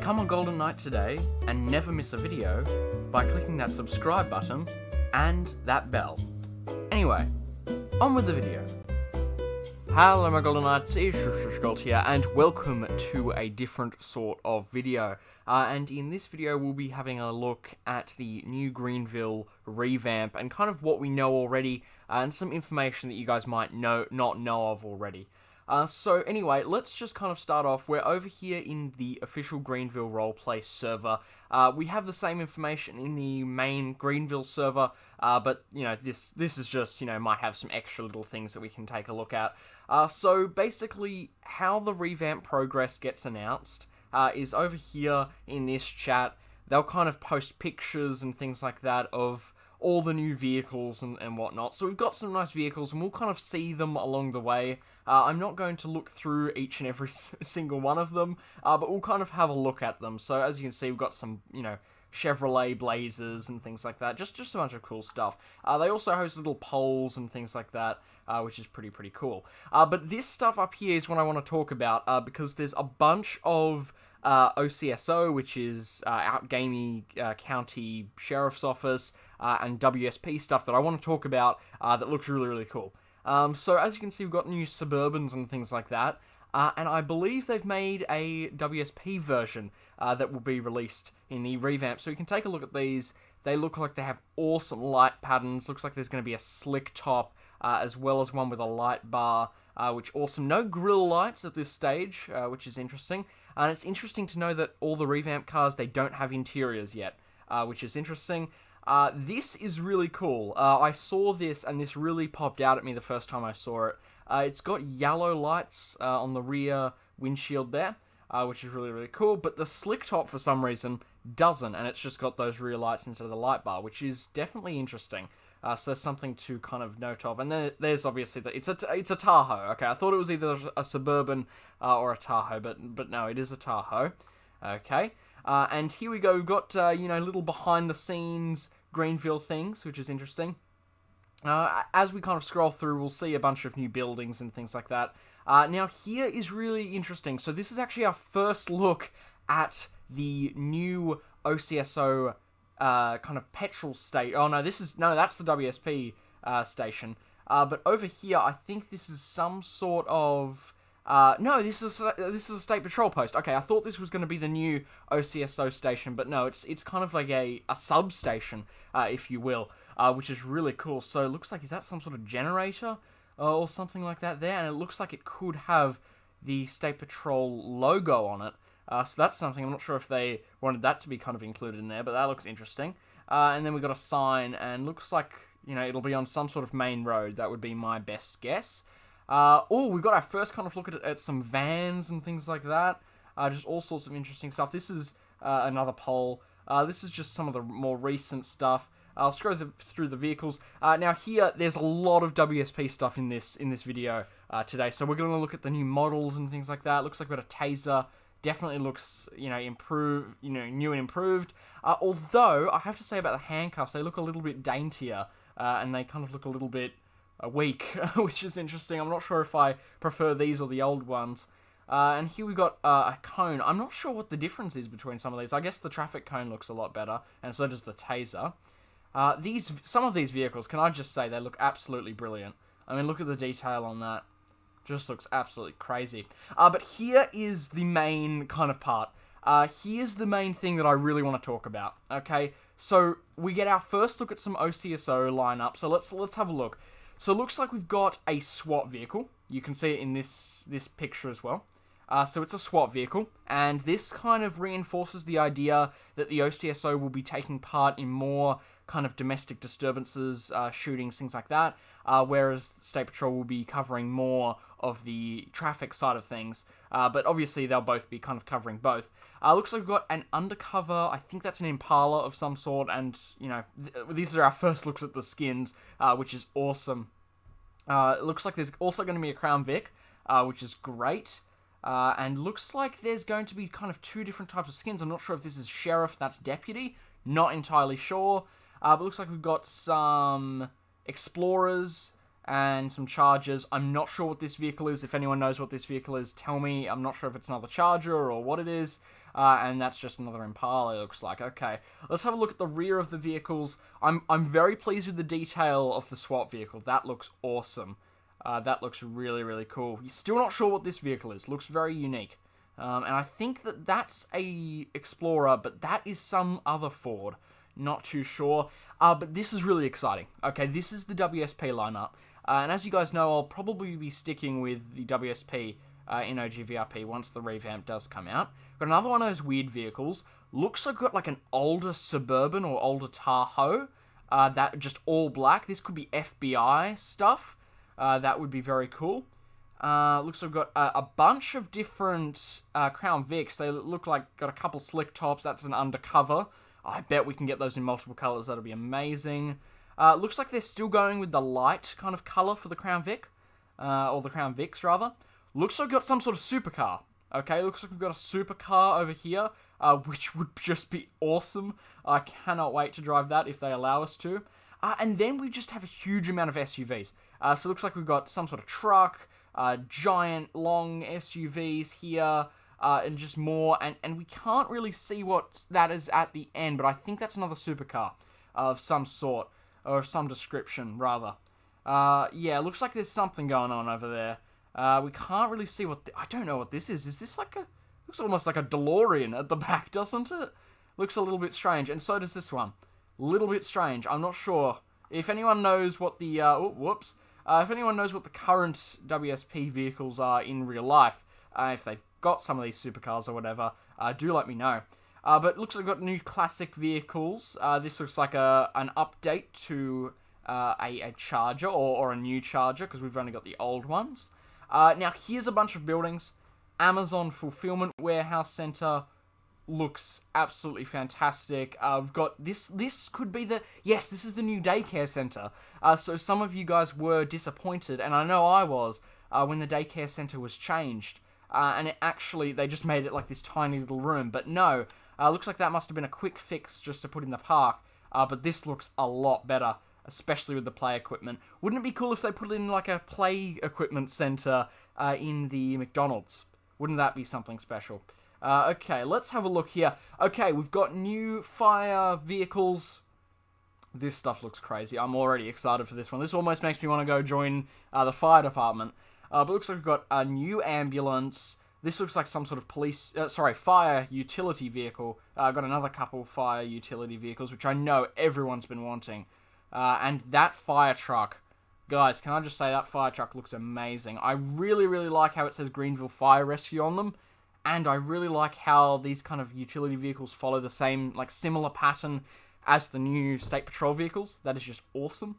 Become a Golden Knight today and never miss a video by clicking that subscribe button and that bell. Anyway, on with the video. Hello my Golden Knights, it's Gold here, and welcome to a different sort of video. And in this video we'll be having a look at the new Greenville revamp and kind of what we know already, and some information that you guys might not know of already. So anyway, let's just kind of start off. We're over here in the official Greenville roleplay server. We have the same information in the main Greenville server, but, you know, this is just, you know, might have some extra little things that we can take a look at. So basically, how the revamp progress gets announced is over here in this chat. They'll kind of post pictures and things like that of all the new vehicles and whatnot. So we've got some nice vehicles, and we'll kind of see them along the way. I'm not going to look through each and every single one of them, but we'll kind of have a look at them. So as you can see, we've got some, you know, Chevrolet Blazers and things like that. Just a bunch of cool stuff. They also host little polls and things like that, which is pretty cool. But this stuff up here is what I want to talk about, because there's a bunch of OCSO, which is Outgamey County Sheriff's Office, and WSP stuff that I want to talk about that looks really cool. So as you can see, we've got new Suburbans and things like that, and I believe they've made a WSP version that will be released in the revamp. So you can take a look at these. They look like they have awesome light patterns. Looks like there's going to be a slick top, as well as one with a light bar, which awesome. No grille lights at this stage, which is interesting. And it's interesting to know that all the revamp cars, they don't have interiors yet, which is interesting. This is really cool. I saw this, and this really popped out at me the first time I saw it. It's got yellow lights on the rear windshield there, which is really cool, but the slick top, for some reason, doesn't, and it's just got those rear lights instead of the light bar, which is definitely interesting. So there's something to kind of note of. And then there's obviously it's a Tahoe. Okay, I thought it was either a Suburban or a Tahoe, but no, it is a Tahoe. Okay, and here we go. We've got you know, little behind the scenes Greenville things, which is interesting. As we kind of scroll through, we'll see a bunch of new buildings and things like that. Now here is really interesting. So this is actually our first look at the new OCSO kind of petrol station. Oh no, that's the WSP station. But over here, I think this is some sort of no, this is a state patrol post. Okay, I thought this was going to be the new OCSO station, but no, it's kind of like a substation, if you will, which is really cool. So it looks like, is that some sort of generator or something like that there? And it looks like it could have the state patrol logo on it. So that's something. I'm not sure if they wanted that to be kind of included in there, but that looks interesting. And then we got a sign, and looks like, you know, it'll be on some sort of main road. That would be my best guess. We've got our first kind of look at some vans and things like that. Just all sorts of interesting stuff. This is another poll. This is just some of the more recent stuff. I'll scroll through the vehicles. Now here, there's a lot of WSP stuff in this video today. So we're going to look at the new models and things like that. Looks like we've got a Taser. Definitely looks, you know, improved, you know, new and improved. Although I have to say about the handcuffs, they look a little bit daintier, and they kind of look a little bit weak, which is interesting. I'm not sure if I prefer these or the old ones. And here we've got a cone. I'm not sure what the difference is between some of these. I guess the traffic cone looks a lot better, and so does the Taser. Some of these vehicles, can I just say, they look absolutely brilliant. I mean, look at the detail on that. Just looks absolutely crazy. But here is the main kind of part. Here's the main thing that I really want to talk about. Okay, so we get our first look at some OCSO lineup. So let's have a look. So it looks like we've got a SWAT vehicle. You can see it in this picture as well. So it's a SWAT vehicle, and this kind of reinforces the idea that the OCSO will be taking part in more kind of domestic disturbances, shootings, things like that, whereas State Patrol will be covering more of the traffic side of things, but obviously they'll both be kind of covering both. Looks like we've got an undercover, I think that's an Impala of some sort, and, you know, these are our first looks at the skins, which is awesome. It looks like there's also going to be a Crown Vic, which is great. And looks like there's going to be kind of two different types of skins. I'm not sure if this is Sheriff, that's Deputy. Not entirely sure. But looks like we've got some Explorers and some Chargers. I'm not sure what this vehicle is. If anyone knows what this vehicle is, tell me. I'm not sure if it's another Charger or what it is. And that's just another Impala, it looks like. Okay, let's have a look at the rear of the vehicles. I'm very pleased with the detail of the SWAT vehicle. That looks awesome. That looks really, really cool. You're still not sure what this vehicle is. Looks very unique. And I think that that's a Explorer, but that is some other Ford. Not too sure. But this is really exciting. Okay, this is the WSP lineup. And as you guys know, I'll probably be sticking with the WSP in OGVRP once the revamp does come out. Got another one of those weird vehicles. Looks like got like an older Suburban or older Tahoe. That just all black. This could be FBI stuff. That would be very cool. Looks like we've got a bunch of different Crown Vics. They look like got a couple slick tops. That's an undercover. I bet we can get those in multiple colours. That'll be amazing. Looks like they're still going with the light kind of colour for the Crown Vic. Or the Crown Vics, rather. Looks like we've got some sort of supercar. Okay, looks like we've got a supercar over here, which would just be awesome. I cannot wait to drive that if they allow us to. And then we just have a huge amount of SUVs. So it looks like we've got some sort of truck, giant, long SUVs here, and just more. And we can't really see what that is at the end, but I think that's another supercar of some sort, or of some description, rather. Yeah, looks like there's something going on over there. We can't really see what... I don't know what this is. Is this like a... Looks almost like a DeLorean at the back, doesn't it? Looks a little bit strange. And so does this one. Little bit strange. I'm not sure. If anyone knows what the... if anyone knows what the current WSP vehicles are in real life, if they've got some of these supercars or whatever, do let me know. But it looks like we've got new classic vehicles. This looks like an update to a Charger, or a new Charger, because we've only got the old ones. Now, here's a bunch of buildings. Amazon Fulfillment Warehouse Center looks absolutely fantastic. We've got this could be the... Yes, this is the new daycare center. So some of you guys were disappointed, and I know I was, when the daycare center was changed. And they just made it like this tiny little room. But no, looks like that must have been a quick fix just to put in the park. But this looks a lot better, especially with the play equipment. Wouldn't it be cool if they put it in like a play equipment center in the McDonald's? Wouldn't that be something special? Okay, let's have a look here. Okay, we've got new fire vehicles. This stuff looks crazy. I'm already excited for this one. This almost makes me want to go join the fire department. But it looks like we've got a new ambulance. This looks like some sort of fire utility vehicle. Got another couple fire utility vehicles, which I know everyone's been wanting. And that fire truck, guys, can I just say that fire truck looks amazing. I really, really like how it says Greenville Fire Rescue on them. And I really like how these kind of utility vehicles follow the same, like, similar pattern as the new State Patrol vehicles. That is just awesome.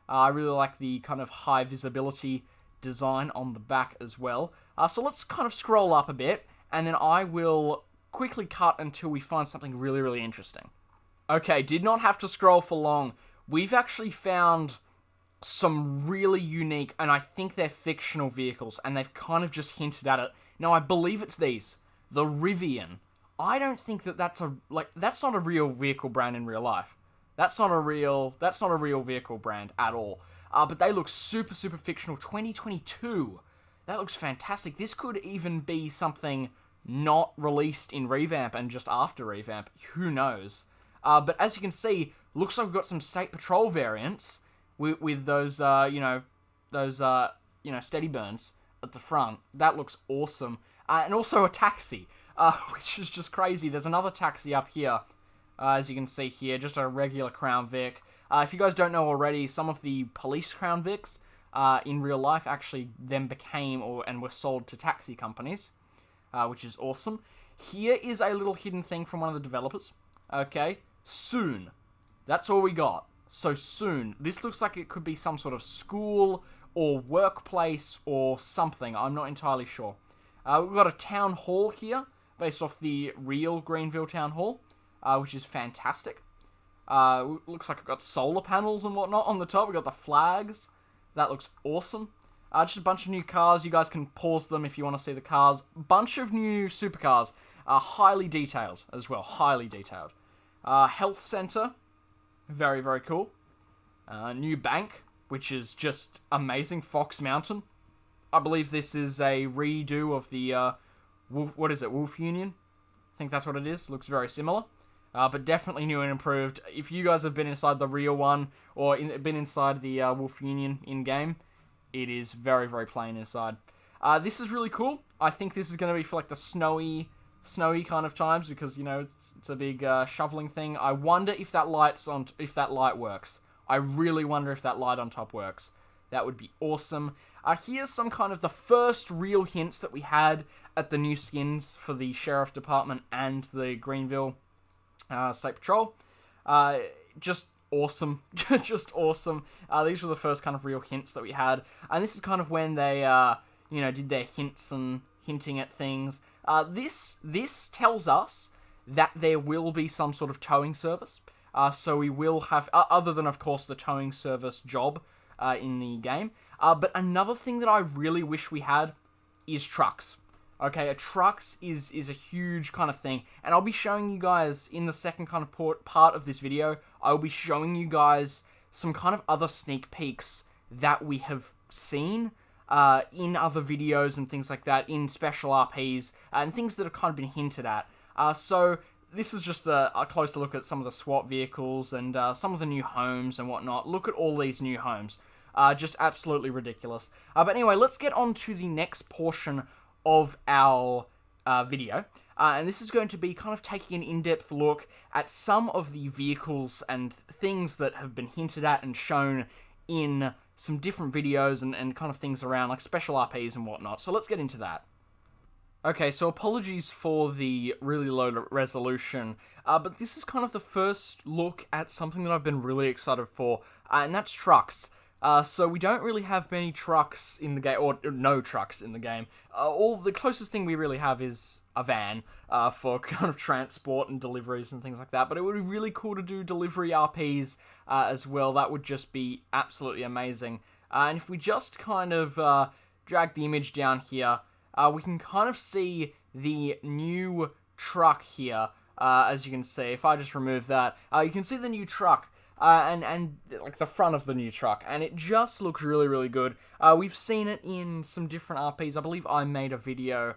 I really like the kind of high visibility design on the back as well. So let's kind of scroll up a bit, and then I will quickly cut until we find something really, really interesting. Okay, did not have to scroll for long. We've actually found some really unique, and I think they're fictional vehicles, and they've kind of just hinted at it. Now, I believe it's these. The Rivian. I don't think that's not a real vehicle brand in real life. That's not a real vehicle brand at all. But they look super, super fictional. 2022. That looks fantastic. This could even be something not released in Revamp and just after Revamp. Who knows? But as you can see, looks like we've got some State Patrol variants with those, steady burns at the front. That looks awesome. And also a taxi, which is just crazy. There's another taxi up here, as you can see here, just a regular Crown Vic. If you guys don't know already, some of the police Crown Vics in real life actually then became and were sold to taxi companies, which is awesome. Here is a little hidden thing from one of the developers. Okay, soon. That's all we got. So soon. This looks like it could be some sort of school or workplace or something. I'm not entirely sure. We've got a town hall here, based off the real Greenville Town Hall, which is fantastic. Looks like we've got solar panels and whatnot on the top. We've got the flags. That looks awesome. Just a bunch of new cars. You guys can pause them if you want to see the cars. Bunch of new supercars. Highly detailed as well. Highly detailed. Health center. Very, very cool. New bank, which is just amazing. Fox Mountain. I believe this is a redo of the, Wolf Union. think that's what it is. Looks very similar. But definitely new and improved. If you guys have been inside the real one, or been inside the Wolf Union in-game, it is very, very plain inside. This is really cool. I think this is going to be for like the snowy kind of times, because, you know, it's a big shoveling thing. I wonder if that light works. I really wonder if that light on top works. That would be awesome. Here's some kind of the first real hints that we had at the new skins for the Sheriff Department and the Greenville State Patrol. Just awesome. Just awesome. These were the first kind of real hints that we had. And this is kind of when they, you know, did their hints and hinting at things. This tells us that there will be some sort of towing service. So we will have, other than, of course, the towing service job in the game. But another thing that I really wish we had is trucks. Okay, trucks is a huge kind of thing, and I'll be showing you guys in the second kind of part of this video, I'll be showing you guys some kind of other sneak peeks that we have seen in other videos and things like that, in special RPs, and things that have kind of been hinted at. So this is just a closer look at some of the SWAT vehicles and some of the new homes and whatnot. Look at all these new homes. Just absolutely ridiculous. But anyway, let's get on to the next portion of our video, and this is going to be kind of taking an in-depth look at some of the vehicles and things that have been hinted at and shown in some different videos and kind of things around, like special RPs and whatnot. So let's get into that. Okay, so apologies for the really low resolution, but this is kind of the first look at something that I've been really excited for, and that's trucks. So we don't really have many trucks in the game, or no trucks in the game. All the closest thing we really have is a van, for kind of transport and deliveries and things like that. But it would be really cool to do delivery RPs, as well. That would just be absolutely amazing. And if we just kind of, drag the image down here, we can kind of see the new truck here, as you can see. If I just remove that, you can see the new truck. And like the front of the new truck, and it just looks really, really good. We've seen it in some different RPs. I believe I made a video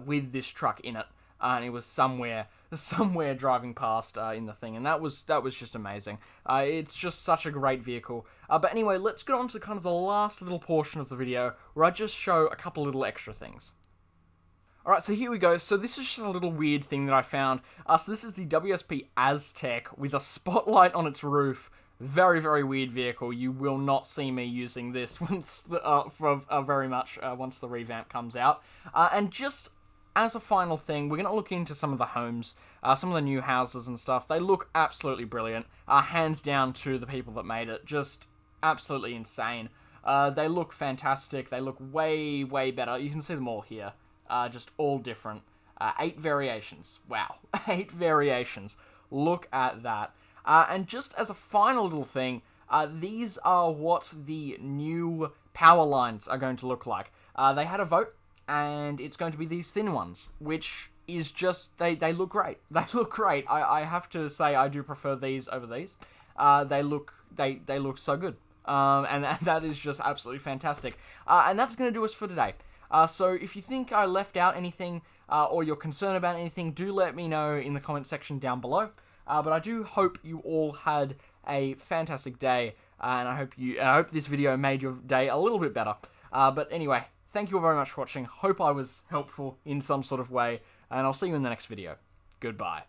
with this truck in it, and it was somewhere driving past in the thing, and that was just amazing. It's just such a great vehicle. But anyway, let's get on to kind of the last little portion of the video where I just show a couple little extra things. Alright, so here we go. So this is just a little weird thing that I found. So this is the WSP Aztec with a spotlight on its roof. Very, very weird vehicle. You will not see me using this once very much once the revamp comes out. And just as a final thing, we're going to look into some of the homes, some of the new houses and stuff. They look absolutely brilliant. Hands down to the people that made it. Just absolutely insane. They look fantastic. They look way, way better. You can see them all here. Just all different. 8 variations. Wow. 8 variations. Look at that. And just as a final little thing, these are what the new power lines are going to look like. They had a vote, and it's going to be these thin ones, which is just, they look great. They look great. I have to say I do prefer these over these. They look so good. And that is just absolutely fantastic. And that's going to do us for today. So if you think I left out anything, or you're concerned about anything, do let me know in the comment section down below. But I do hope you all had a fantastic day, and I hope this video made your day a little bit better. But anyway, thank you all very much for watching. Hope I was helpful in some sort of way, and I'll see you in the next video. Goodbye.